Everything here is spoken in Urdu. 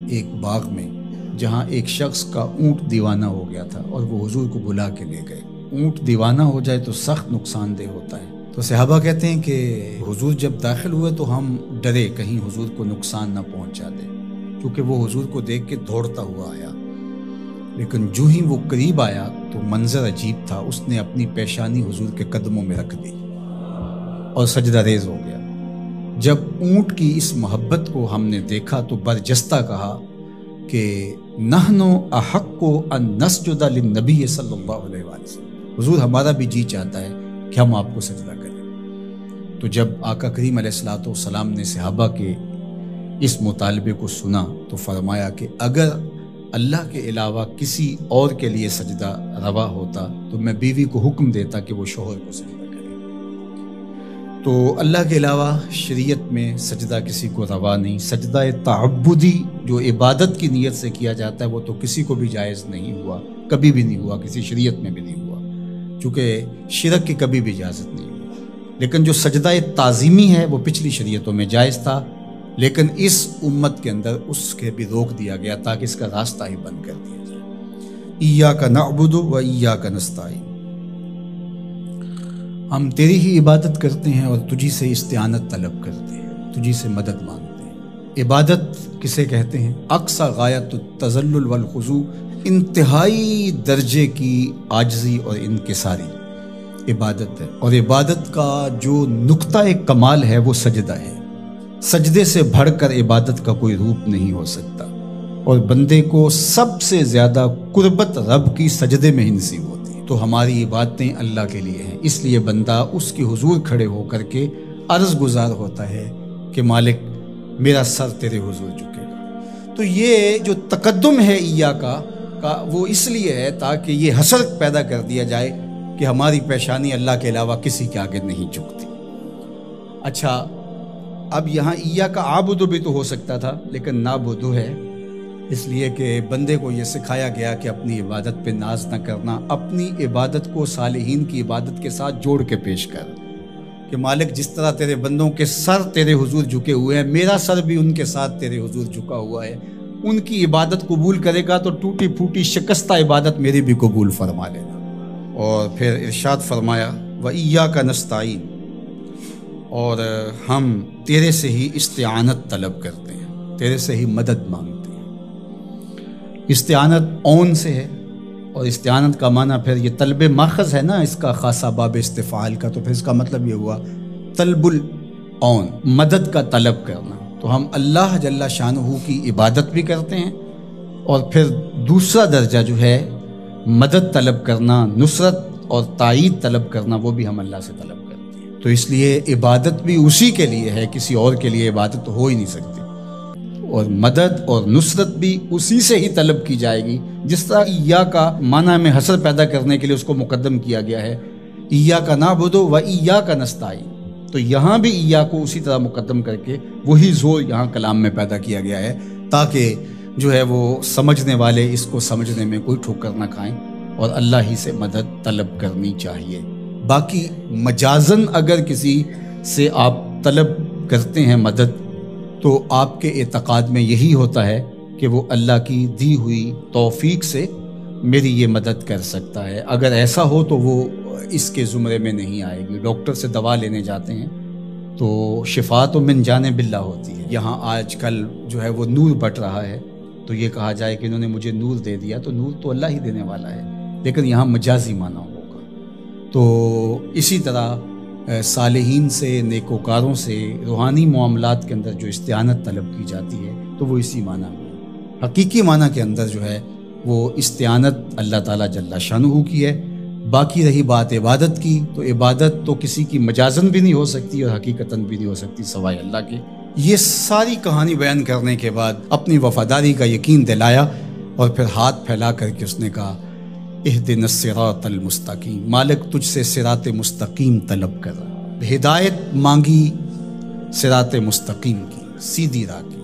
ایک باغ میں جہاں ایک شخص کا اونٹ دیوانہ ہو گیا تھا اور وہ حضور کو بلا کے لے گئے۔ اونٹ دیوانہ ہو جائے تو سخت نقصان دہ ہوتا ہے، تو صحابہ کہتے ہیں کہ حضور جب داخل ہوئے تو ہم ڈرے کہیں حضور کو نقصان نہ پہنچا دے، کیونکہ وہ حضور کو دیکھ کے دوڑتا ہوا آیا، لیکن جو ہی وہ قریب آیا تو منظر عجیب تھا۔ اس نے اپنی پیشانی حضور کے قدموں میں رکھ دی اور سجدہ ریز ہو گیا۔ جب اونٹ کی اس محبت کو ہم نے دیکھا تو برجستہ کہا کہ نحن احق ان نسجد للنبی صلی اللہ علیہ وسلم، حضور ہمارا بھی جی چاہتا ہے کہ ہم آپ کو سجدہ کریں۔ تو جب آقا کریم علیہ الصلوۃ والسلام نے صحابہ کے اس مطالبے کو سنا تو فرمایا کہ اگر اللہ کے علاوہ کسی اور کے لیے سجدہ روا ہوتا تو میں بیوی کو حکم دیتا کہ وہ شوہر کو سجدہ کرے۔ تو اللہ کے علاوہ شریعت میں سجدہ کسی کو روا نہیں۔ سجدہ تعبدی جو عبادت کی نیت سے کیا جاتا ہے وہ تو کسی کو بھی جائز نہیں ہوا، کبھی بھی نہیں ہوا، کسی شریعت میں بھی نہیں ہوا، چونکہ شرک کی کبھی بھی اجازت نہیں ہوئی۔ لیکن جو سجدہ تعظیمی ہے وہ پچھلی شریعتوں میں جائز تھا، لیکن اس امت کے اندر اس کے بھی روک دیا گیا تاکہ اس کا راستہ ہی بند کر دیا جائے۔ ایاک نعبد و ایاک نستعین، ہم تیری ہی عبادت کرتے ہیں اور تجھی سے استعانت طلب کرتے ہیں، تجھی سے مدد مانگتے ہیں۔ عبادت کسے کہتے ہیں؟ اقصی غایت التذلل والخضوع، انتہائی درجے کی عاجزی اور انکساری عبادت ہے، اور عبادت کا جو نقطہ کمال ہے وہ سجدہ ہے۔ سجدے سے بڑھ کر عبادت کا کوئی روپ نہیں ہو سکتا، اور بندے کو سب سے زیادہ قربت رب کی سجدے میں ہی نصیب ہوتی ہے۔ تو ہماری عبادتیں اللہ کے لیے ہیں، اس لیے بندہ اس کے حضور کھڑے ہو کر کے عرض گزار ہوتا ہے کہ مالک میرا سر تیرے حضور جھکے گا۔ تو یہ جو تقدم ہے ایاک کا وہ اس لیے ہے تاکہ یہ حسر پیدا کر دیا جائے کہ ہماری پیشانی اللہ کے علاوہ کسی کے آگے نہیں جھکتی۔ اچھا، اب یہاں ایاک عابد بھی تو ہو سکتا تھا، لیکن نعبد ہے، اس لیے کہ بندے کو یہ سکھایا گیا کہ اپنی عبادت پہ ناز نہ کرنا، اپنی عبادت کو صالحین کی عبادت کے ساتھ جوڑ کے پیش کر، کہ مالک جس طرح تیرے بندوں کے سر تیرے حضور جھکے ہوئے ہیں، میرا سر بھی ان کے ساتھ تیرے حضور جھکا ہوا ہے، ان کی عبادت قبول کرے گا تو ٹوٹی پھوٹی شکستہ عبادت میری بھی قبول فرما لینا۔ اور پھر ارشاد فرمایا وَإِيَّاكَ نَسْتَعِينُ، اور ہم تیرے سے ہی استعانت طلب کرتے ہیں، تیرے سے ہی مدد مانگتے ہیں۔ استعانت اون سے ہے، اور استعانت کا معنی پھر یہ طلب ماخذ ہے نا اس کا، خاصہ باب استفعال کا، تو پھر اس کا مطلب یہ ہوا طلب الاون، مدد کا طلب کرنا۔ تو ہم اللہ جل شانہ کی عبادت بھی کرتے ہیں، اور پھر دوسرا درجہ جو ہے مدد طلب کرنا، نصرت اور تائید طلب کرنا، وہ بھی ہم اللہ سے طلب کرتے ہیں۔ تو اس لیے عبادت بھی اسی کے لیے ہے، کسی اور کے لیے عبادت تو ہو ہی نہیں سکتی، اور مدد اور نصرت بھی اسی سے ہی طلب کی جائے گی۔ جس طرح ایاک معنی میں حسر پیدا کرنے کے لیے اس کو مقدم کیا گیا ہے، ایاک نعبد و ایاک نستعین، تو یہاں بھی ایاک کو اسی طرح مقدم کر کے وہی زور یہاں کلام میں پیدا کیا گیا ہے، تاکہ جو ہے وہ سمجھنے والے اس کو سمجھنے میں کوئی ٹھوکر نہ کھائیں، اور اللہ ہی سے مدد طلب کرنی چاہیے۔ باقی مجازن اگر کسی سے آپ طلب کرتے ہیں مدد، تو آپ کے اعتقاد میں یہی ہوتا ہے کہ وہ اللہ کی دی ہوئی توفیق سے میری یہ مدد کر سکتا ہے۔ اگر ایسا ہو تو وہ اس کے زمرے میں نہیں آئے گی۔ ڈاکٹر سے دوا لینے جاتے ہیں تو شفا تو من جانب اللہ ہوتی ہے۔ یہاں آج کل جو ہے وہ نور بٹ رہا ہے، تو یہ کہا جائے کہ انہوں نے مجھے نور دے دیا، تو نور تو اللہ ہی دینے والا ہے، لیکن یہاں مجازی معنی ہوگا۔ تو اسی طرح صالحین سے، نیکوکاروں سے، روحانی معاملات کے اندر جو استعانت طلب کی جاتی ہے تو وہ اسی معنی میں، حقیقی معنی کے اندر جو ہے وہ استعانت اللہ تعالیٰ جل شانہ کی ہے۔ باقی رہی بات عبادت کی، تو عبادت تو کسی کی مجازن بھی نہیں ہو سکتی اور حقیقتاً بھی نہیں ہو سکتی سوائے اللہ کے۔ یہ ساری کہانی بیان کرنے کے بعد اپنی وفاداری کا یقین دلایا، اور پھر ہاتھ پھیلا کر کے اس نے کہا اہدنا الصراط المستقیم، مالک تجھ سے صراط مستقیم طلب کر، ہدایت مانگی صراط مستقیم کی، سیدھی راہ کی۔